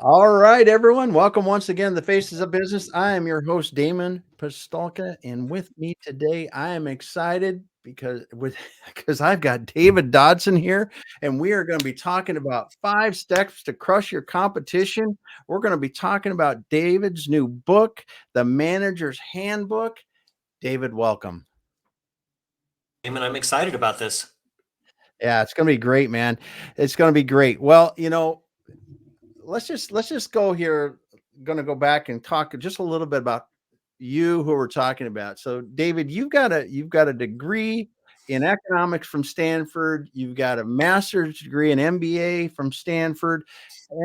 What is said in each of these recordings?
All right, everyone. Welcome once again to the Faces of Business. I am your host, Damon Pistolka, and with me today, I am excited because I've got David Dodson here, and we are going to be talking about 5 steps to crush your competition. We're going to be talking about David's new book, The Manager's Handbook. David, welcome. Damon, I'm excited about this. Yeah, it's going to be great, man. It's going to be great. Well, let's just go here. Going to go back and talk just a little bit about you who we're talking about. So, David, you've got a degree in economics from Stanford. You've got a master's degree in MBA from Stanford,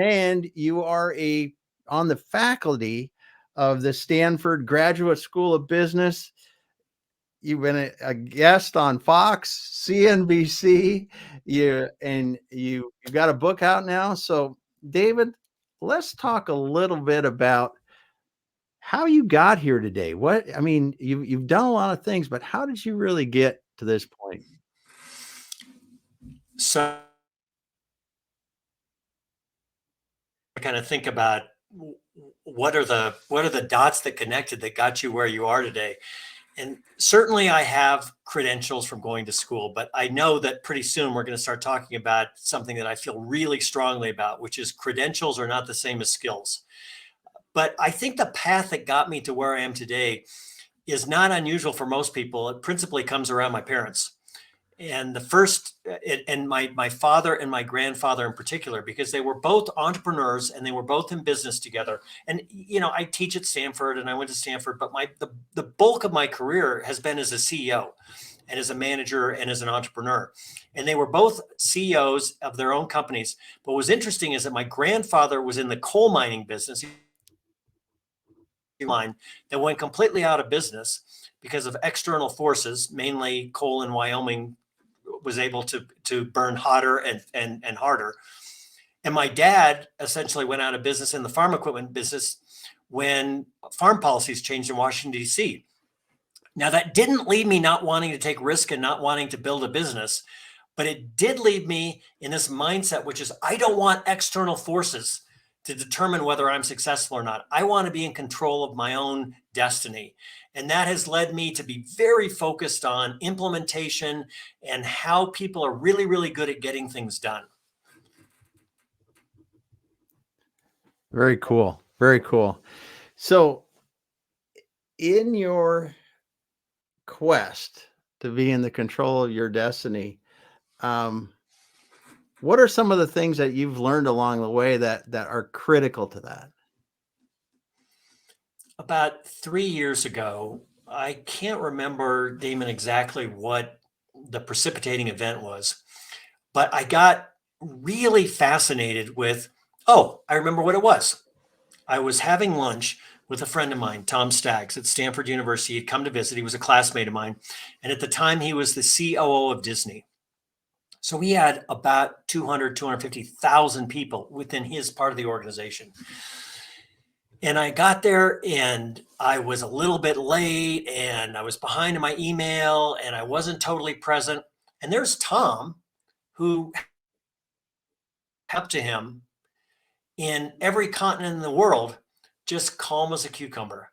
and you are a on the faculty of the Stanford Graduate School of Business. You've been a guest on Fox, CNBC. You've got a book out now. So, David, let's talk a little bit about how you got here today. You've done a lot of things, but how did you really get to this point? So I kind of think about what are the dots that connected that got you where you are today. And certainly I have credentials from going to school, but I know that pretty soon we're going to start talking about something that I feel really strongly about, which is credentials are not the same as skills. But I think the path that got me to where I am today is not unusual for most people. It principally comes around my parents. And the first, and my father and my grandfather in particular, because they were both entrepreneurs and they were both in business together. And I teach at Stanford, and I went to Stanford, but the bulk of my career has been as a CEO and as a manager and as an entrepreneur. And they were both CEOs of their own companies. But what was interesting is that my grandfather was in the coal mining business. Line that went completely out of business because of external forces, mainly coal in Wyoming was able to burn hotter and harder. And my dad essentially went out of business in the farm equipment business when farm policies changed in Washington, D.C. Now, that didn't leave me not wanting to take risk and not wanting to build a business, but it did leave me in this mindset, which is I don't want external forces to determine whether I'm successful or not. I want to be in control of my own destiny. And that has led me to be very focused on implementation and how people are really, really good at getting things done. Very cool. Very cool. So, in your quest to be in the control of your destiny, um, what are some of the things that you've learned along the way that are critical to that? About 3 years ago, I can't remember, Damon, exactly what the precipitating event was, but I got really fascinated with, oh, I remember what it was. I was having lunch with a friend of mine, Tom Staggs at Stanford University. He'd come to visit. He was a classmate of mine. And at the time, he was the COO of Disney. So we had about 250,000 people within his part of the organization. And I got there and I was a little bit late and I was behind in my email and I wasn't totally present. And there's Tom, who up to him in every continent in the world, just calm as a cucumber.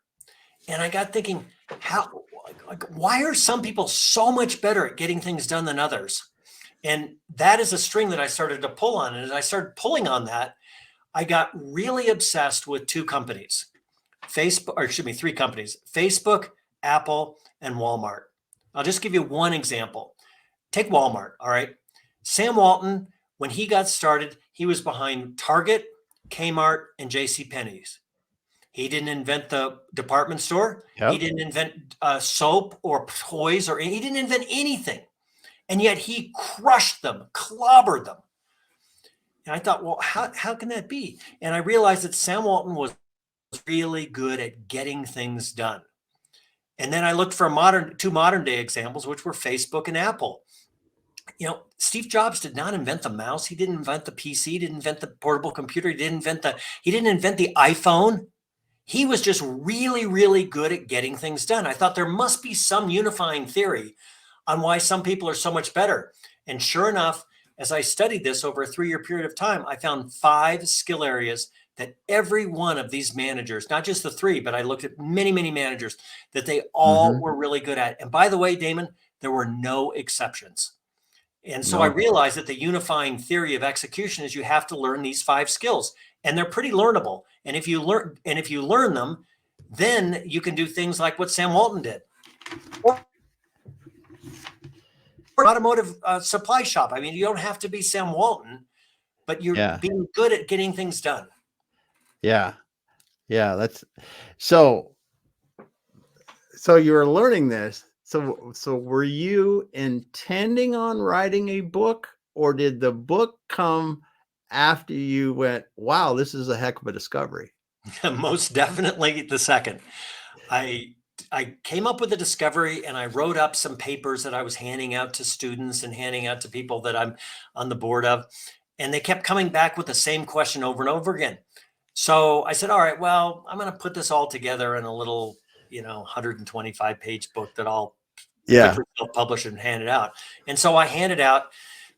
And I got thinking, why are some people so much better at getting things done than others? And that is a string that I started to pull on. And as I started pulling on that, I got really obsessed with 2 companies, three companies, Facebook, Apple, and Walmart. I'll just give you one example. Take Walmart, all right? Sam Walton, when he got started, he was behind Target, Kmart, and J.C. Penney's. He didn't invent the department store. He Yep. didn't invent soap or toys, or he didn't invent anything. And yet he crushed them, clobbered them. And I thought, well, how can that be? And I realized that Sam Walton was really good at getting things done. And then I looked for two modern day examples, which were Facebook and Apple. Steve Jobs did not invent the mouse. He didn't invent the PC. He didn't invent the portable computer. He didn't invent the iPhone. He was just really, really good at getting things done. I thought there must be some unifying theory on why some people are so much better. And sure enough, as I studied this over a 3-year period of time, I found 5 skill areas that every one of these managers, not just the three, but I looked at many, many managers, that they all Mhm. were really good at. And by the way, Damon, there were no exceptions. And so I No. realized that the unifying theory of execution is you have to learn these 5 skills, and they're pretty learnable. And if you learn them, then you can do things like what Sam Walton did, or automotive supply shop. I mean, you don't have to be Sam Walton, but you're Yeah. being good at getting things done. Yeah. Yeah, that's so so you were learning this. So were you intending on writing a book, or did the book come after you went, "Wow, this is a heck of a discovery"? Most definitely the second. I I came up with a discovery and I wrote up some papers that I was handing out to students and handing out to people that I'm on the board of. And they kept coming back with the same question over and over again. So I said, all right, well, I'm going to put this all together in a little, 125-page book that I'll Yeah. quickly self-publish and hand it out. And so I handed out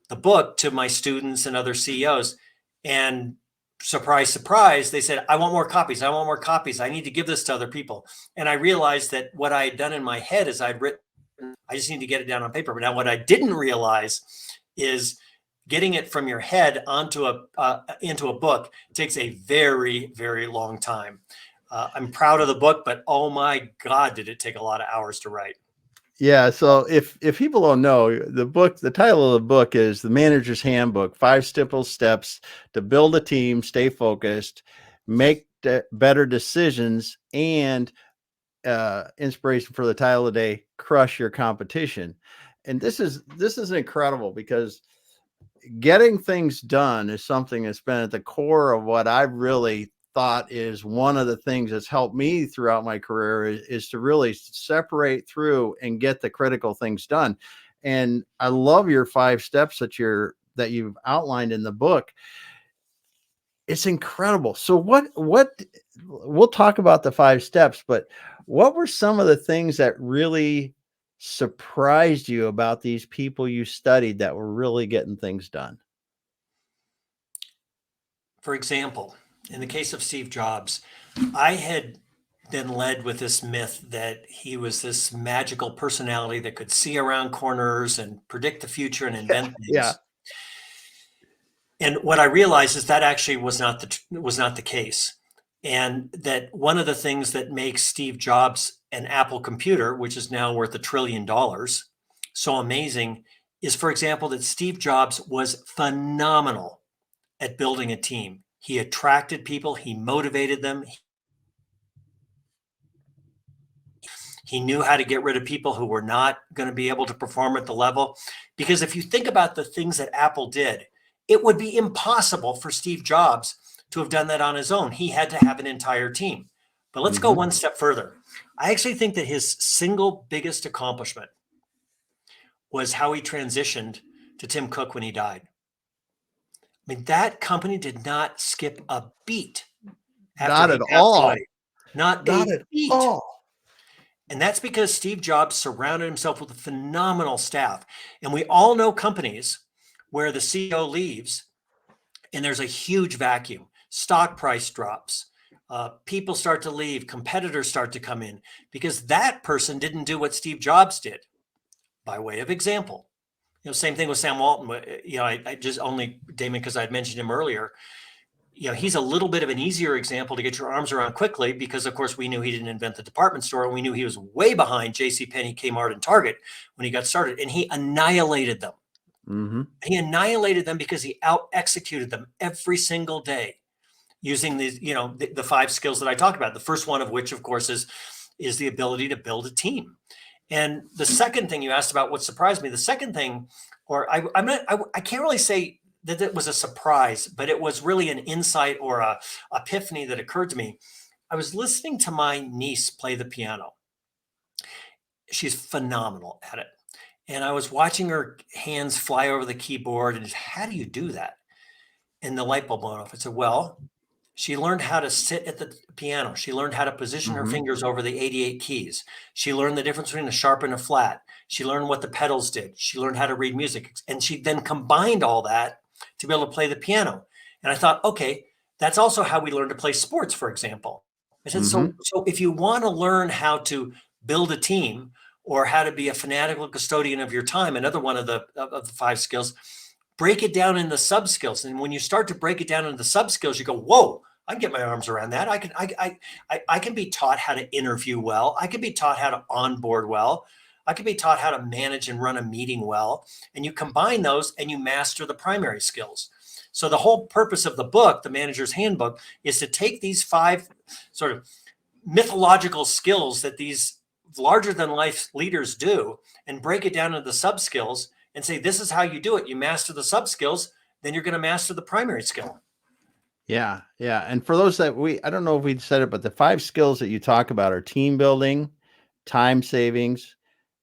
the book to my students and other CEOs. And surprise, surprise, they said, I want more copies. I want more copies. I need to give this to other people. And I realized that what I had done in my head is I'd written, I just need to get it down on paper. But now what I didn't realize is getting it from your head onto into a book takes a very, very long time. I'm proud of the book, but oh my God, did it take a lot of hours to write. Yeah, so if people don't know, the title of the book is The Manager's Handbook: 5 Simple Steps to Build a Team, Stay Focused, Make Better Decisions, and inspiration for the title of the day: Crush Your Competition. And this is incredible, because getting things done is something that's been at the core of what I've really thought is one of the things that's helped me throughout my career, is to really separate through and get the critical things done. And I love your 5 steps that you've outlined in the book. It's incredible. So what we'll talk about the 5 steps, but what were some of the things that really surprised you about these people you studied that were really getting things done? For example, in the case of Steve Jobs, I had been led with this myth that he was this magical personality that could see around corners and predict the future and invent Yeah. things. And what I realized is that actually was not the case. And that one of the things that makes Steve Jobs an Apple computer, which is now worth $1 trillion, so amazing, is, for example, that Steve Jobs was phenomenal at building a team. He attracted people, he motivated them, he knew how to get rid of people who were not going to be able to perform at the level. Because if you think about the things that Apple did, it would be impossible for Steve Jobs to have done that on his own. He had to have an entire team. But let's go Mhm. one step further. I actually think that his single biggest accomplishment was how he transitioned to Tim Cook when he died. I mean, that company did not skip a beat after Not he at passed all. away. Not Not a at beat. all. And that's because Steve Jobs surrounded himself with a phenomenal staff. And we all know companies where the CEO leaves and there's a huge vacuum. Stock price drops. People start to leave. Competitors start to come in because that person didn't do what Steve Jobs did. By way of example, same thing with Sam Walton. I just only Damon because I had mentioned him earlier. He's a little bit of an easier example to get your arms around quickly because, of course, we knew he didn't invent the department store, and we knew he was way behind JCPenney, Kmart, and Target when he got started, and he annihilated them. Mhm. He annihilated them because he out executed them every single day using these, the 5 skills that I talked about. The first one of which, of course, is the ability to build a team. And the second thing you asked about, what surprised me, the second thing, or I can't really say that it was a surprise, but it was really an insight or a epiphany that occurred to me. I was listening to my niece play the piano. She's phenomenal at it. And I was watching her hands fly over the keyboard and just, how do you do that? And the light bulb went off. I said, well, she learned how to sit at the piano. She learned how to position her Mhm. fingers over the 88 keys. She learned the difference between a sharp and a flat. She learned what the pedals did. She learned how to read music. And she then combined all that to be able to play the piano. And I thought, okay, That's also how we learn to play sports, for example. I said, Mm-hmm. so if you want to learn how to build a team or how to be a fanatical custodian of your time, another one of the 5 skills, break it down into sub skills. And when you start to break it down into the sub skills, you go, whoa, I can get my arms around that. I can be taught how to interview well. I can be taught how to onboard well. I can be taught how to manage and run a meeting well. And you combine those and you master the primary skills. So the whole purpose of the book, The Manager's Handbook, is to take these 5 sort of mythological skills that these larger than life leaders do and break it down into the sub skills and say, this is how you do it. You master the sub skills, then you're going to master the primary skill. Yeah. Yeah. And for those that I don't know if we said it, but the 5 skills that you talk about are team building, time savings,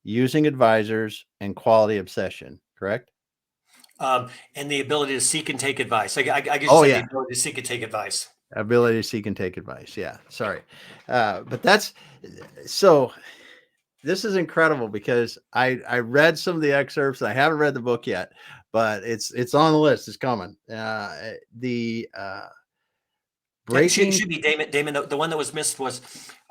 using advisors, and quality obsession, correct? And the ability to seek and take advice. I guess you Oh, said the yeah. ability to seek and take advice. Ability to seek and take advice. Yeah. Sorry. But that's so this is incredible because I read some of the excerpts. I haven't read the book yet, but it's on the list. It's coming. The breaking. Should be Damon. Damon, the one that was missed was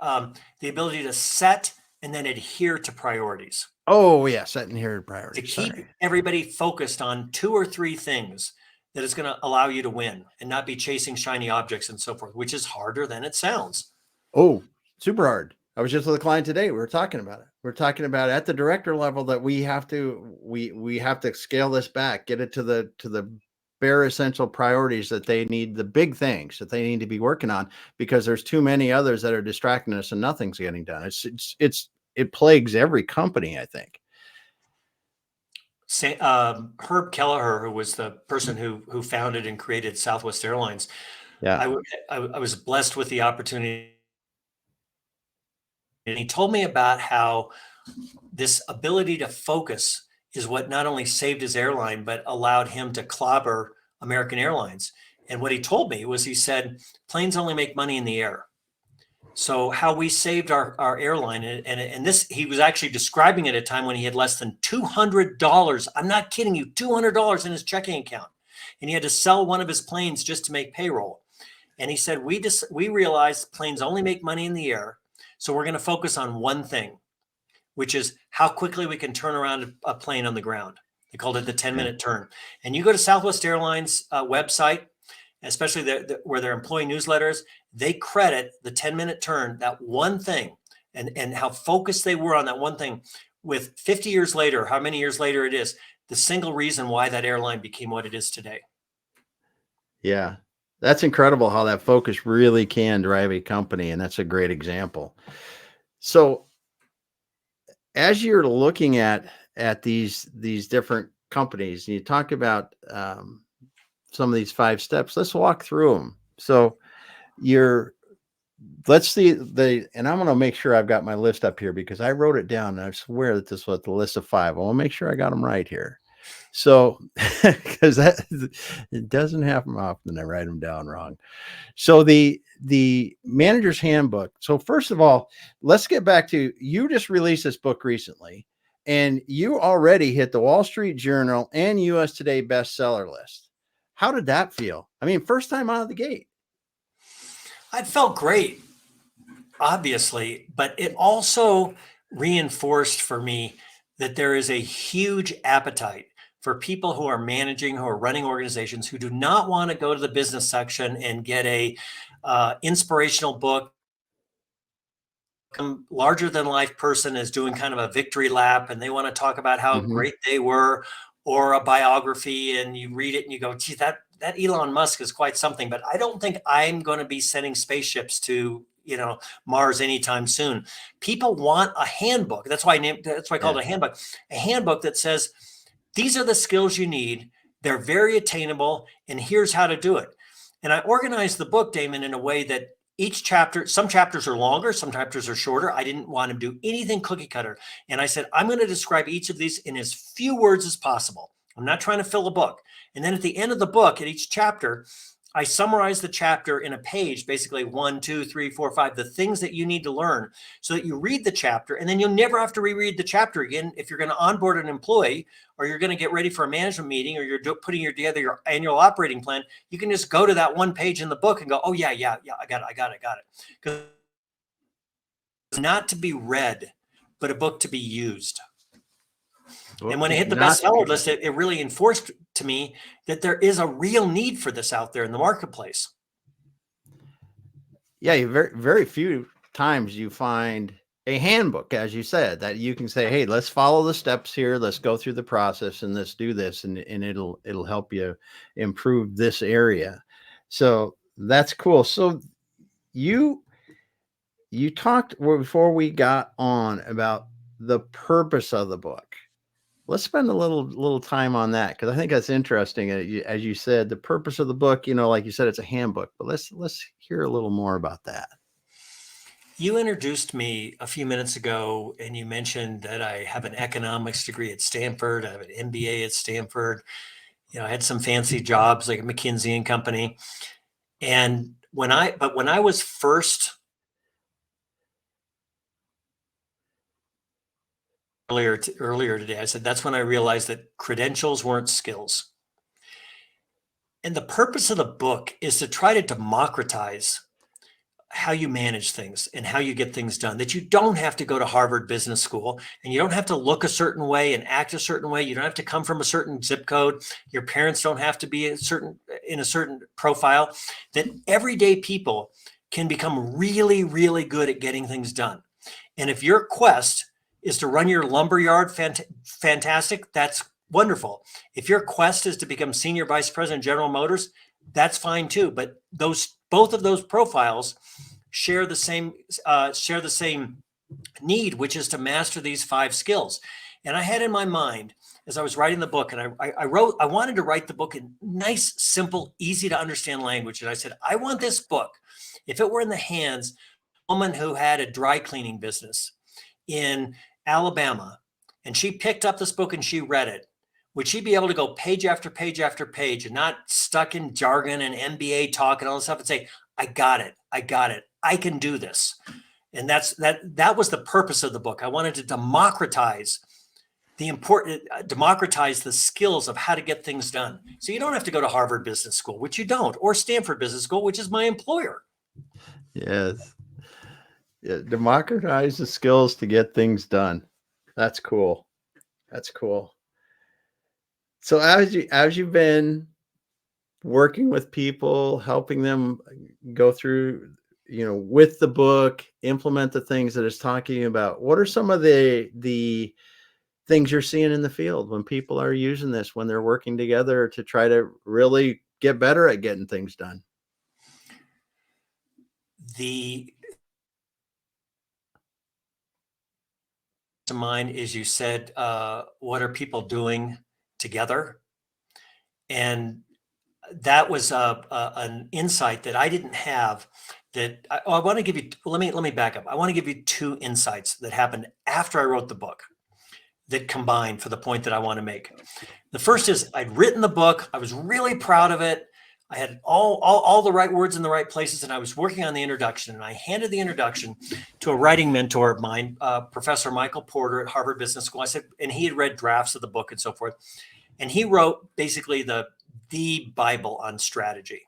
the ability to set and then adhere to priorities. Oh yeah, setting here To priorities. keep Sorry. everybody focused on 2 or 3 things that is going to allow you to win and not be chasing shiny objects and so forth, which is harder than it sounds. Oh, super hard. I was just with a client today. We were talking about it. We're talking about at the director level that we have to scale this back, get it to the bare essential priorities that they need, the big things that they need to be working on, because there's too many others that are distracting us and nothing's getting done. It plagues every company, I think. Herb Kelleher, who was the person who founded and created Southwest Airlines, Yeah. I was blessed with the opportunity, and he told me about how this ability to focus is what not only saved his airline, but allowed him to clobber American Airlines. And what he told me was, he said, planes only make money in the air. So how we saved our airline, and this, he was actually describing it at a time when he had less than $200. I'm not kidding you, $200 in his checking account. And he had to sell one of his planes just to make payroll. And he said, we realized planes only make money in the air. So we're going to focus on one thing, which is how quickly we can turn around a plane on the ground. They called it the 10-minute turn. And you go to Southwest Airlines website, especially where their employee newsletters, they credit the 10-minute turn, that one thing, and how focused they were on that one thing, with 50 years later, how many years later it is, the single reason why that airline became what it is today. Yeah. That's incredible how that focus really can drive a company. And that's a great example. So as you're looking at these different companies, and you talk about some of these 5 steps, let's walk through them. So let's see and I'm going to make sure I've got my list up here because I wrote it down and I swear that this was the list of 5. I want to make sure I got them right here. So, because it doesn't happen often, I write them down wrong. So the manager's handbook. So first of all, let's get back to, you just released this book recently, and you already hit the Wall Street Journal and US Today bestseller list. How did that feel? I mean, first time out of the gate. I felt great, obviously, but it also reinforced for me that there is a huge appetite for people who are managing, who are running organizations, who do not want to go to the business section and get a inspirational book. Larger than life person is doing kind of a victory lap, and they want to talk about how great they were, or a biography, and you read it and you go, gee, that Elon Musk is quite something, but I don't think I'm going to be sending spaceships to, Mars anytime soon. People want a handbook. That's why I called it a handbook that says, these are the skills you need. They're very attainable, and here's how to do it. And I organized the book, Damon, in a way that each chapter, some chapters are longer, some chapters are shorter. I didn't want to do anything cookie cutter. And I said, I'm going to describe each of these in as few words as possible. I'm not trying to fill a book. And then at the end of the book, at each chapter, I summarize the chapter in a page, basically 1, 2, 3, 4, 5, the things that you need to learn so that you read the chapter, and then you'll never have to reread the chapter again. If you're going to onboard an employee, or you're going to get ready for a management meeting, or you're putting together your annual operating plan, you can just go to that one page in the book and go, oh yeah, I got it. Because it's not to be read, but a book to be used. And when it hit the bestseller list, it really enforced to me that there is a real need for this out there in the marketplace. Yeah, very few times you find a handbook, as you said, that you can say, hey, let's follow the steps here. Let's go through the process and let's do this. And it'll help you improve this area. So that's cool. So you talked before we got on about the purpose of the book. Let's spend a little time on that, because I think that's interesting. As you said, the purpose of the book, like you said, it's a handbook, but let's hear a little more about that. You introduced me a few minutes ago, and you mentioned that I have an economics degree at Stanford. I have an MBA at Stanford. I had some fancy jobs like McKinsey and Company. And when I was first earlier today, I said that's when I realized that credentials weren't skills. And the purpose of the book is to try to democratize how you manage things and how you get things done, that you don't have to go to Harvard Business School, and you don't have to look a certain way and act a certain way. You don't have to come from a certain zip code. Your parents don't have to be in a certain profile, that everyday people can become really, really good at getting things done. And if your quest is to run your lumberyard, fantastic, that's wonderful. If your quest is to become senior vice president of General Motors, that's fine too. But both of those profiles share the same need, which is to master these 5 skills. And I had in my mind, as I was writing the book, and I wanted to write the book in nice, simple, easy to understand language. And I said, I want this book, if it were in the hands of a woman who had a dry cleaning business in Alabama, and she picked up this book and she read it, would she be able to go page after page after page and not stuck in jargon and MBA talk and all this stuff and say, I got it. I can do this. And that was the purpose of the book. I wanted to democratize the skills of how to get things done. So you don't have to go to Harvard Business School, which you don't, or Stanford Business School, which is my employer. Yes. Yeah, democratize the skills to get things done. That's cool. So as you've been working with people, helping them go through, with the book, implement the things that it's talking about, what are some of the things you're seeing in the field when people are using this, when they're working together to try to really get better at getting things done? To mine is, you said, what are people doing together? And that was an insight that I didn't have. That I want to give you. Let me back up. I want to give you 2 insights that happened after I wrote the book that combine for the point that I want to make. The first is, I'd written the book. I was really proud of it. I had all the right words in the right places, and I was working on the introduction. And I handed the introduction to a writing mentor of mine, Professor Michael Porter at Harvard Business School. I said, and he had read drafts of the book and so forth. And he wrote basically the Bible on strategy.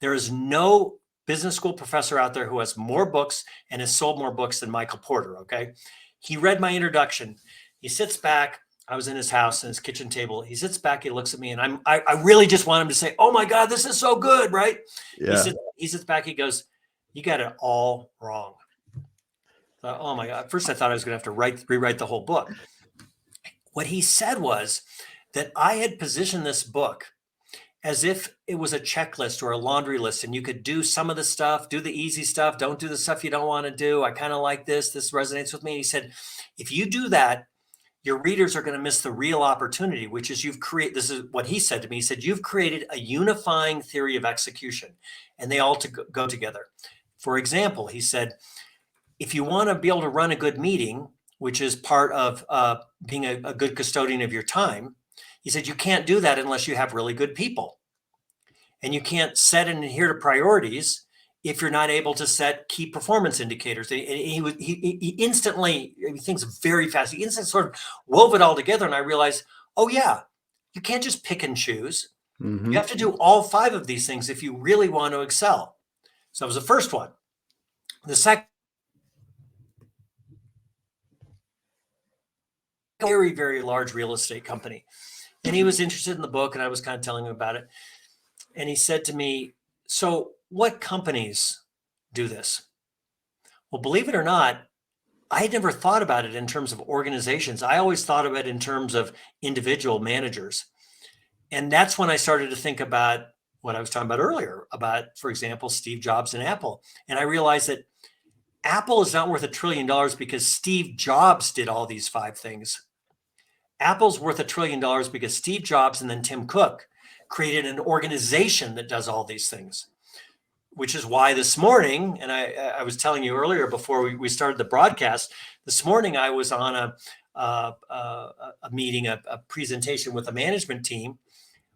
There is no business school professor out there who has more books and has sold more books than Michael Porter. Okay. He read my introduction. He sits back. I was in his house, in his kitchen table. He sits back, he looks at me, and I really just want him to say, oh my God, this is so good, right? Yeah. He sits back, he goes, you got it all wrong. Oh my God. At first I thought I was going to have to rewrite the whole book. What he said was that I had positioned this book as if it was a checklist or a laundry list, and you could do some of the stuff, do the easy stuff, don't do the stuff you don't want to do. I kind of like this resonates with me. And he said, if you do that, your readers are going to miss the real opportunity, which is this is what he said to me. He said, you've created a unifying theory of execution, and they all go together. For example, he said, if you want to be able to run a good meeting, which is part of being a good custodian of your time, he said, you can't do that unless you have really good people. And you can't set and adhere to priorities if you're not able to set key performance indicators. And he instantly, he thinks very fast. He instantly sort of wove it all together. And I realized, oh yeah, you can't just pick and choose. Mm-hmm. You have to do all 5 of these things if you really want to excel. So that was the first one. The second, very, very large real estate company. And he was interested in the book, and I was kind of telling him about it. And he said to me, so what companies do this? Well, believe it or not, I had never thought about it in terms of organizations. I always thought of it in terms of individual managers. And that's when I started to think about what I was talking about earlier about, for example, Steve Jobs and Apple. And I realized that Apple is not worth $1 trillion because Steve Jobs did all these 5 things. Apple's worth $1 trillion because Steve Jobs and then Tim Cook created an organization that does all these things, which is why this morning, and I was telling you earlier before we started the broadcast, this morning I was on a meeting, a presentation with a management team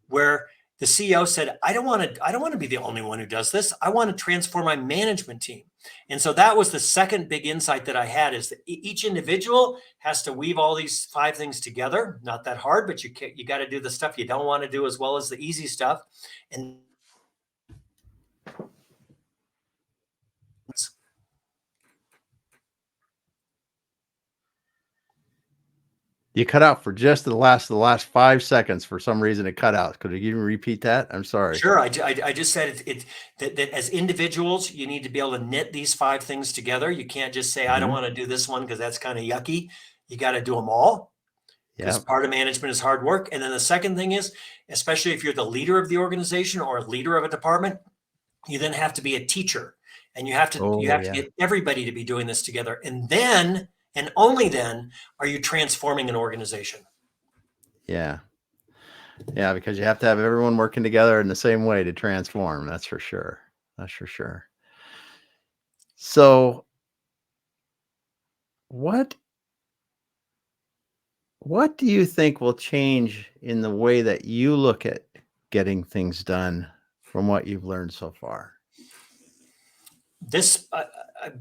where the CEO said, I don't want to be the only one who does this. I want to transform my management team. And so that was the second big insight that I had, is that each individual has to weave all these 5 things together. Not that hard, but you got to do the stuff you don't want to do as well as the easy stuff. And You cut out for just the last 5 seconds. For some reason, it cut out. Could you even repeat that? I'm sorry. Sure. I just said that as individuals, you need to be able to knit these 5 things together. You can't just say, I don't want to do this one because that's kind of yucky. You got to do them all, because part of management is hard work. And then the second thing is, especially if you're the leader of the organization or a leader of a department, you then have to be a teacher, and you have to get everybody to be doing this together. And then, and only then, are you transforming an organization. Yeah. Yeah, because you have to have everyone working together in the same way to transform. That's for sure. That's for sure. So what do you think will change in the way that you look at getting things done from what you've learned so far? I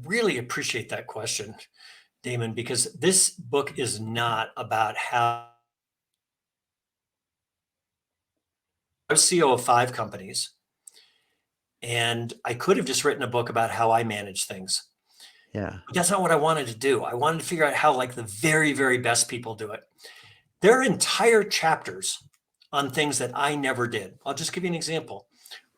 really appreciate that question, Damon, because this book is not about how. I was CEO of 5 companies, and I could have just written a book about how I manage things. Yeah. But that's not what I wanted to do. I wanted to figure out how, like, the very, very best people do it. There are entire chapters on things that I never did. I'll just give you an example.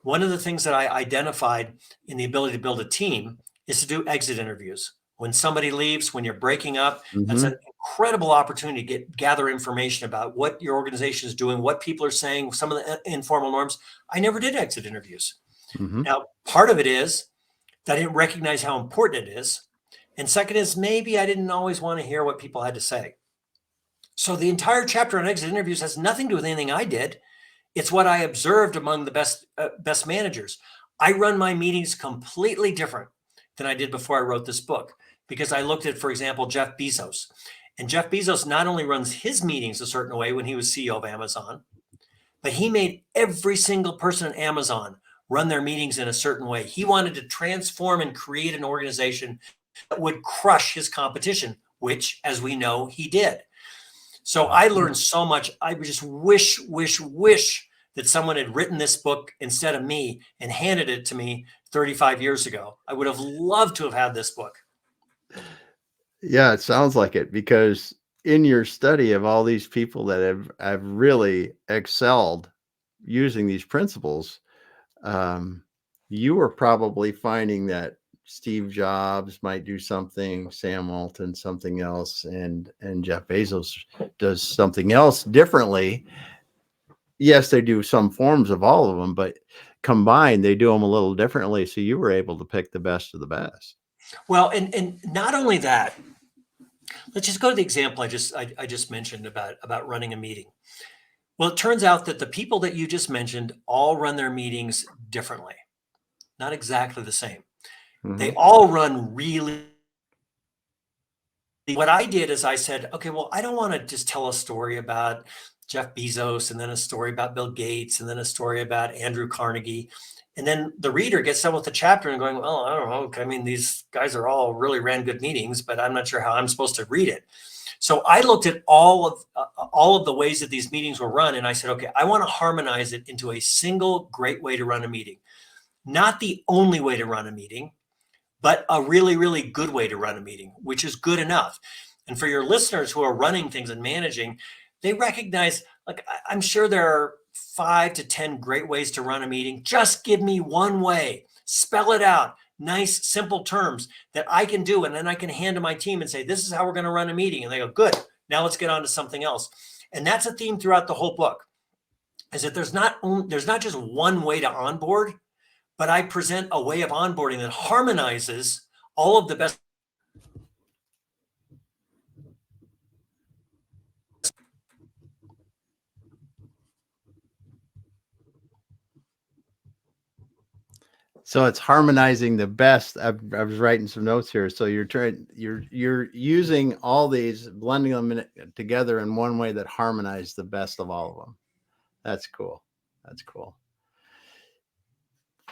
One of the things that I identified in the ability to build a team is to do exit interviews. When somebody leaves, when you're breaking up, that's an incredible opportunity to gather information about what your organization is doing, what people are saying, some of the informal norms. I never did exit interviews. Now, part of it is that I didn't recognize how important it is. And second is, maybe I didn't always want to hear what people had to say. So the entire chapter on exit interviews has nothing to do with anything I did. It's what I observed among the best managers. I run my meetings completely different than I did before I wrote this book, because I looked at, for example, Jeff Bezos. And Jeff Bezos not only runs his meetings a certain way when he was CEO of Amazon, but he made every single person at Amazon run their meetings in a certain way. He wanted to transform and create an organization that would crush his competition, which, as we know, he did. So I learned so much. I just wish that someone had written this book instead of me and handed it to me 35 years ago. I would have loved to have had this book. Yeah, it sounds like it, because in your study of all these people that have really excelled using these principles, you were probably finding that Steve Jobs might do something, Sam Walton something else, and Jeff Bezos does something else differently. Yes, they do some forms of all of them, but combined, they do them a little differently. So you were able to pick the best of the best. Well, and not only that, let's just go to the example I just mentioned about running a meeting. Well, it turns out that the people that you just mentioned all run their meetings differently, not exactly the same. They all run really. What I did is I said, okay, well, I don't want to just tell a story about, Jeff Bezos, and then a story about Bill Gates, and then a story about Andrew Carnegie. And then the reader gets done with the chapter and going, well, I don't know. I mean, these guys are all really ran good meetings, but I'm not sure how I'm supposed to read it. So I looked at all of the ways that these meetings were run, and I said, okay, I want to harmonize it into a single great way to run a meeting. Not the only way to run a meeting, but a really, really good way to run a meeting, which is good enough. And for your listeners who are running things and managing, they recognize, like, I'm sure there are 5 to 10 great ways to run a meeting. Just give me one way, spell it out, nice, simple terms that I can do. And then I can hand to my team and say, this is how we're going to run a meeting. And they go, good, now let's get on to something else. And that's a theme throughout the whole book, is that there's not just one way to onboard, but I present a way of onboarding that harmonizes all of the best. So it's harmonizing the best. I was writing some notes here. So you're using all these, blending them together in one way that harmonize the best of all of them. That's cool. That's cool.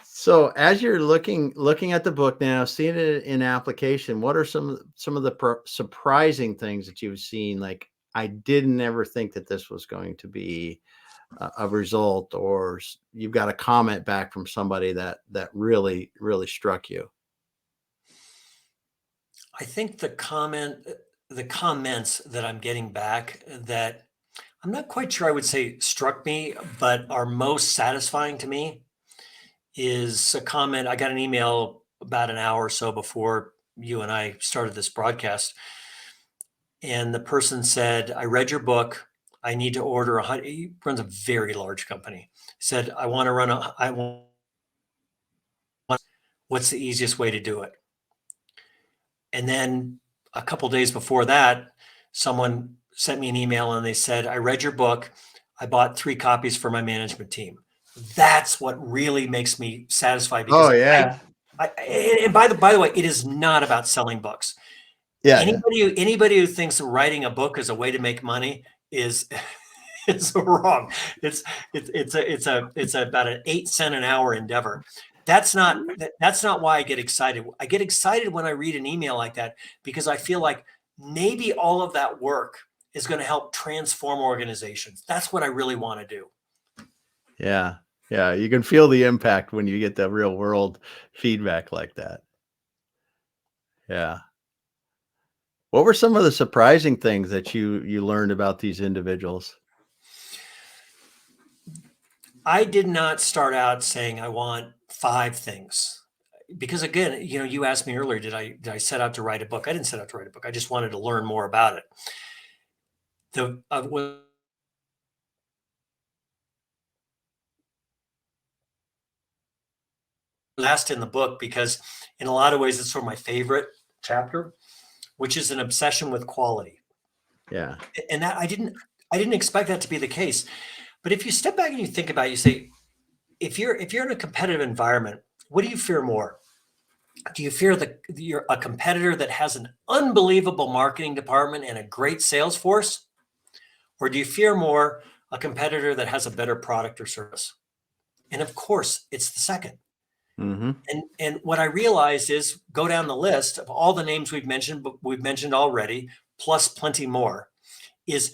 So as you're looking at the book now, seeing it in application, what are some of the surprising things that you've seen? Like, I didn't ever think that this was going to be a result, or you've got a comment back from somebody that really struck you. I think the comments that I'm getting back that I'm not quite sure I would say struck me, but are most satisfying to me is a comment. I got an email about an hour or so before you and I started this broadcast. And the person said, I read your book. I need to order he runs a very large company. Said, I want to run what's the easiest way to do it? And then a couple days before that, someone sent me an email and they said, I read your book. I bought 3 copies for my management team. That's what really makes me satisfied, because and by the way, it is not about selling books. Yeah. Anybody who thinks writing a book is a way to make money is wrong. It's about an 8-cent an hour endeavor. That's not why I get excited. I get excited when I read an email like that, because I feel like maybe all of that work is going to help transform organizations. That's what I really want to do. Yeah. Yeah. You can feel the impact when you get the real world feedback like that. Yeah. What were some of the surprising things that you learned about these individuals? I did not start out saying I want 5 things, because again, you asked me earlier, did I set out to write a book? I didn't set out to write a book. I just wanted to learn more about it. Last in the book, because in a lot of ways it's sort of my favorite chapter, which is an obsession with quality. Yeah. And that I didn't expect that to be the case. But if you step back and you think about it, you say, if you're in a competitive environment, what do you fear more? Do you fear you're a competitor that has an unbelievable marketing department and a great sales force? Or do you fear more a competitor that has a better product or service? And of course, it's the second. Mm-hmm. And what I realized is, go down the list of all the names we've mentioned already, plus plenty more, is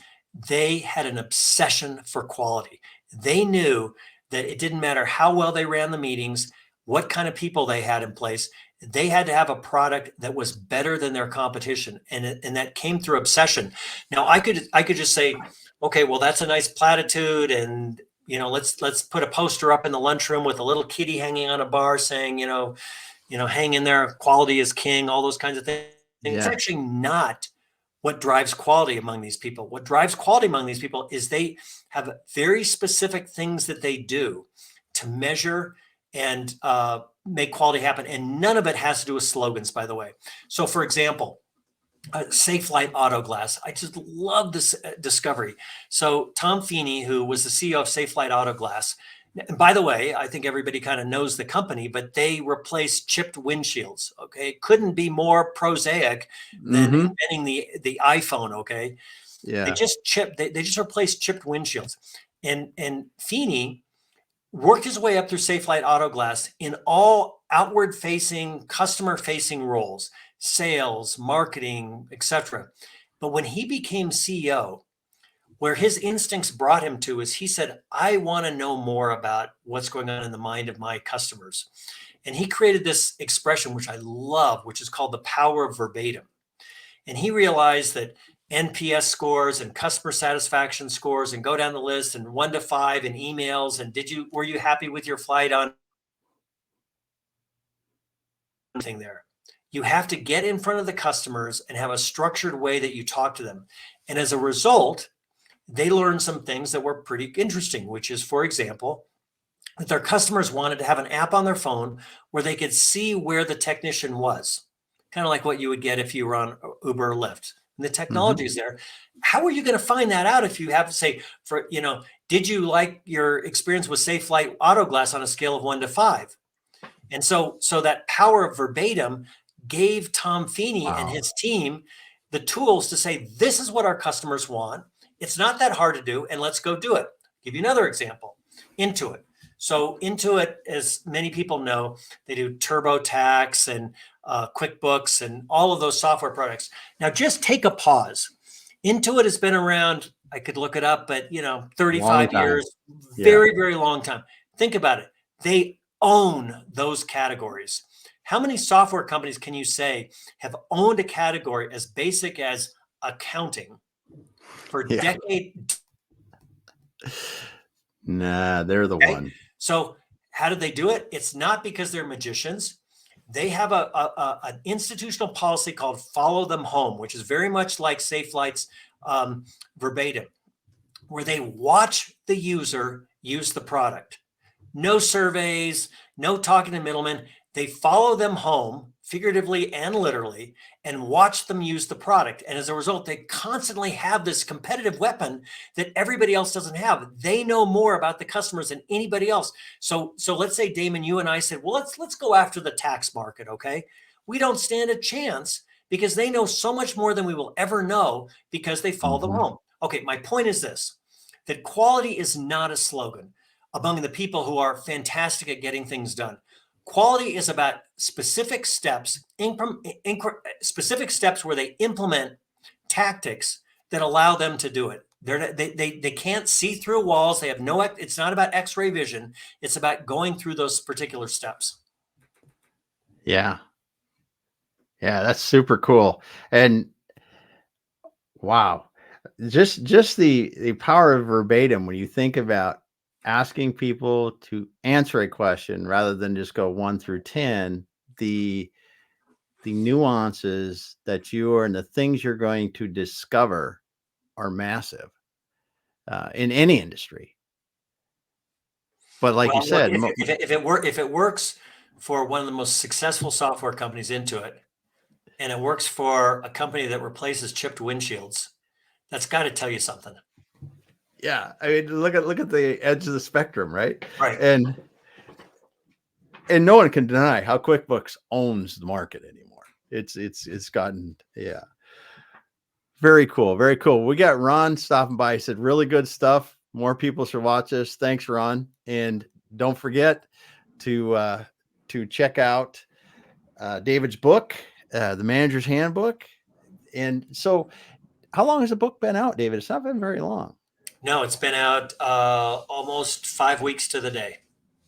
they had an obsession for quality. They knew that it didn't matter how well they ran the meetings, what kind of people they had in place. They had to have a product that was better than their competition, and that came through obsession. Now, I could just say, okay, well, that's a nice platitude, and let's put a poster up in the lunchroom with a little kitty hanging on a bar saying, hang in there, quality is king, all those kinds of things. Yeah. It's actually not what drives quality among these people. What drives quality among these people is they have very specific things that they do to measure and make quality happen. And none of it has to do with slogans, by the way. So, for example, Safe Light Auto Glass. I just love this discovery. So Tom Feeney, who was the CEO of Safe Light Auto Glass, and by the way, I think everybody kind of knows the company, but they replaced chipped windshields. Okay, couldn't be more prosaic than inventing the iPhone. Okay, Yeah. They just replaced chipped windshields. And Feeney worked his way up through Safelite Auto Glass in all outward facing, customer facing roles, sales, marketing, etc. But when he became CEO, where his instincts brought him to is he said, I want to know more about what's going on in the mind of my customers. And he created this expression, which I love, which is called the power of verbatim. And he realized that NPS scores and customer satisfaction scores and go down the list and 1 to 5 and emails. And were you happy with your flight on thing there? You have to get in front of the customers and have a structured way that you talk to them. And as a result, they learned some things that were pretty interesting, which is, for example, that their customers wanted to have an app on their phone where they could see where the technician was, kind of like what you would get if you were on Uber or Lyft. And the technology is there. How are you going to find that out if you have to say, did you like your experience with Safelite Auto Glass on a scale of 1 to 5? And so that power of verbatim gave Tom Feeney and his team the tools to say, this is what our customers want. It's not that hard to do, and let's go do it. Give you another example, Intuit. So Intuit, as many people know, they do TurboTax and QuickBooks and all of those software products. Now, just take a pause. Intuit has been around, I could look it up, but 35 years, very, very long time. Think about it. They own those categories. How many software companies can you say have owned a category as basic as accounting for decades? Nah, they're the one. So how did they do it? It's not because they're magicians. They have an institutional policy called follow them home, which is very much like Safelite's verbatim, where they watch the user use the product. No surveys, no talking to middlemen. They follow them home, figuratively and literally, and watch them use the product. And as a result, they constantly have this competitive weapon that everybody else doesn't have. They know more about the customers than anybody else. So let's say, Damon, you and I said, well, let's go after the tax market, okay? We don't stand a chance because they know so much more than we will ever know because they follow them home. Okay, my point is this, that quality is not a slogan among the people who are fantastic at getting things done. Quality is about specific steps, specific steps where they implement tactics that allow them to do it. They can't see through walls. They have it's not about X-ray vision. It's about going through those particular steps. Yeah. Yeah, that's super cool. And wow, just the power of verbatim when you think about asking people to answer a question rather than just go 1 through 10, the nuances that you are and the things you're going to discover are massive in any industry. But like you said, if it works for one of the most successful software companies, Intuit, and it works for a company that replaces chipped windshields, that's got to tell you something. Yeah, I mean, look at the edge of the spectrum, right? Right. And no one can deny how QuickBooks owns the market anymore. It's gotten, yeah. Very cool. Very cool. We got Ron stopping by. He said, really good stuff. More people should watch this. Thanks, Ron. And don't forget to check out David's book, The Manager's Handbook. And so how long has the book been out, David? It's not been very long. No, it's been out almost 5 weeks to the day.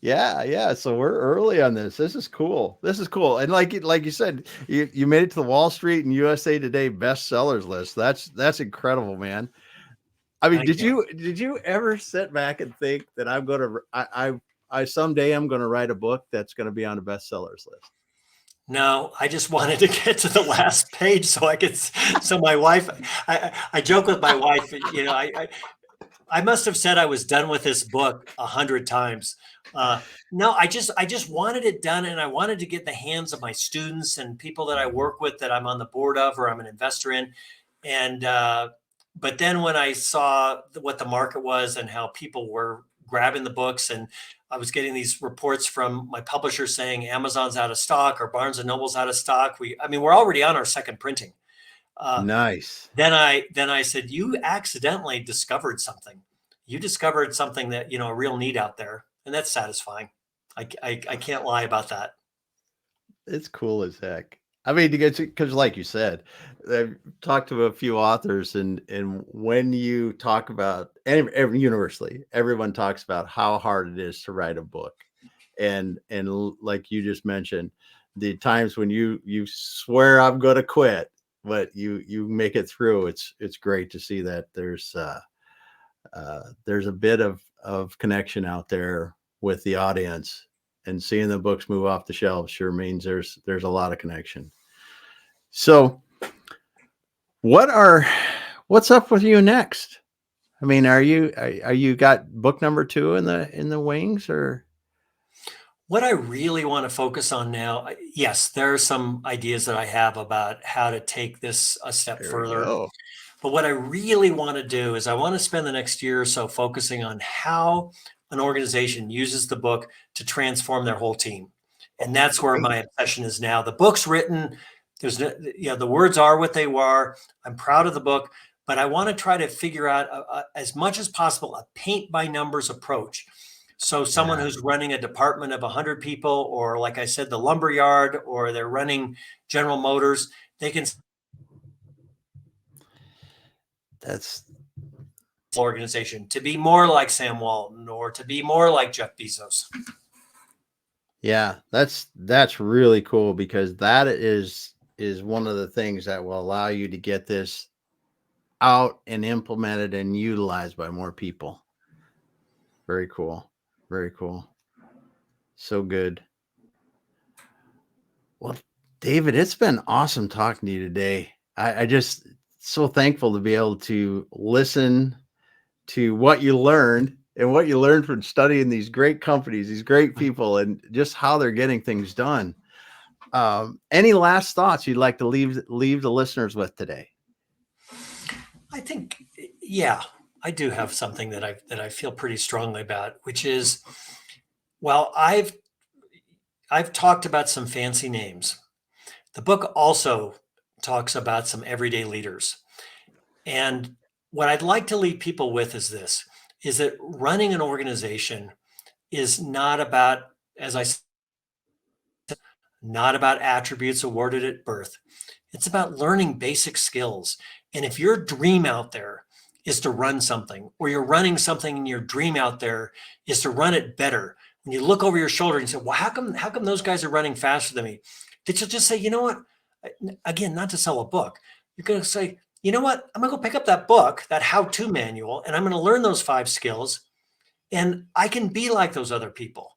Yeah. So we're early on this. This is cool. And like you said, you made it to the Wall Street and USA Today bestsellers list. That's incredible, man. I mean, did you ever sit back and think that I someday I'm going to write a book that's going to be on a bestsellers list? No, I just wanted to get to the last page so I could. So my wife, I joke with my wife. I must have said I was done with this book 100 times. No, I just wanted it done, and I wanted to get in the hands of my students and people that I work with, that I'm on the board of or I'm an investor in. And but then when I saw what the market was and how people were grabbing the books, and I was getting these reports from my publisher saying Amazon's out of stock or Barnes and Noble's out of stock. We're already on our second printing. Nice. Then I said, you accidentally discovered something. You discovered something that, a real need out there, and that's satisfying. I can't lie about that. It's cool as heck. I mean, because like you said, I've talked to a few authors, and when you talk about universally, everyone talks about how hard it is to write a book, and like you just mentioned, the times when you swear I'm going to quit, but you make it through. It's great to see that there's a bit of connection out there with the audience, and seeing the books move off the shelves sure means there's a lot of connection. So what's up with you next? I mean, are you got book number 2 in the wings, or? What I really want to focus on now, yes, there are some ideas that I have about how to take this a step There we further. go. But what I really want to do is I want to spend the next year or so focusing on how an organization uses the book to transform their whole team. And that's where my Great. obsession is now. The book's written. There's no, the words are what they were. I'm proud of the book, but I want to try to figure out as much as possible a paint by numbers approach. So someone Yeah, who's running a department of 100 people, or like I said, the lumber yard, or they're running General Motors, they can that's organization to be more like Sam Walton or to be more like Jeff Bezos. yeah, that's really cool, because that is one of the things that will allow you to get this out and implemented and utilized by more people. Very cool. Very cool. So good. Well, David, it's been awesome talking to you today. I just so thankful to be able to listen to what you learned, and what you learned from studying these great companies, these great people, and just how they're getting things done. Any last thoughts you'd like to leave the listeners with today? I think, yeah, I do have something that I feel pretty strongly about, which is, well, I've talked about some fancy names. The book also talks about some everyday leaders. And what I'd like to leave people with is this, is that running an organization is not about, as I said, not about attributes awarded at birth. It's about learning basic skills. And if your dream out there is to run something, or you're running something and your dream out there is to run it better, when you look over your shoulder and say, well, how come those guys are running faster than me? That you'll just say, you know what? Again, not to sell a book. You're going to say, you know what? I'm going to go pick up that book, that how-to manual, and I'm going to learn those 5 skills, and I can be like those other people.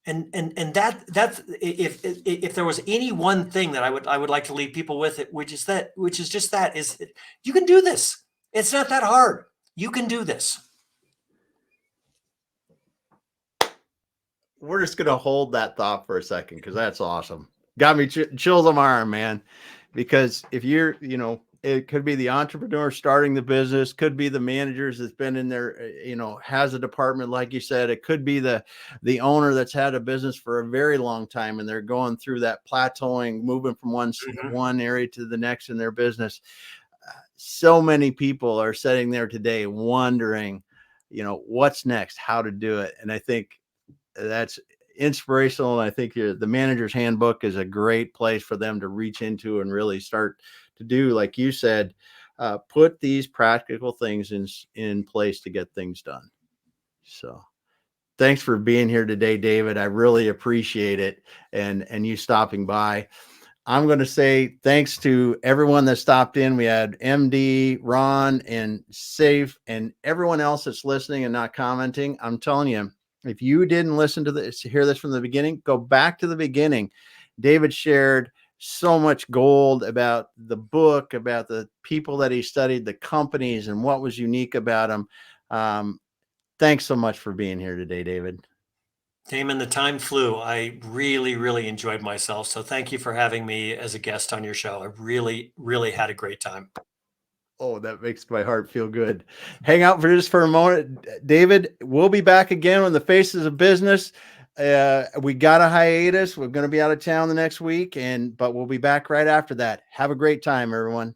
And that's, if there was any one thing that I would like to leave people with it, which is just that, is you can do this. It's not that hard. You can do this. We're just gonna hold that thought for a second, because that's awesome. Got me chills on my arm, man. Because if you're, it could be the entrepreneur starting the business, could be the managers that's been in there, has a department, like you said. It could be the owner that's had a business for a very long time, and they're going through that plateauing, moving from Mhm. one area to the next in their business. So many people are sitting there today wondering, what's next, how to do it. And I think that's inspirational. And I think the manager's handbook is a great place for them to reach into and really start to do, like you said, put these practical things in place to get things done. So thanks for being here today, David. I really appreciate it. And you stopping by. I'm going to say thanks to everyone that stopped in. We had MD, Ron, and Safe, and everyone else that's listening and not commenting. I'm telling you, if you didn't listen to this, hear this from the beginning, go back to the beginning. David shared so much gold about the book, about the people that he studied, the companies, and what was unique about them. Thanks so much for being here today, David. Damon, the time flew. I really, really enjoyed myself. So thank you for having me as a guest on your show. I really, really had a great time. Oh, that makes my heart feel good. Hang out for just for a moment, David. We'll be back again on the Faces of Business. We got a hiatus. We're going to be out of town the next week, but we'll be back right after that. Have a great time, everyone.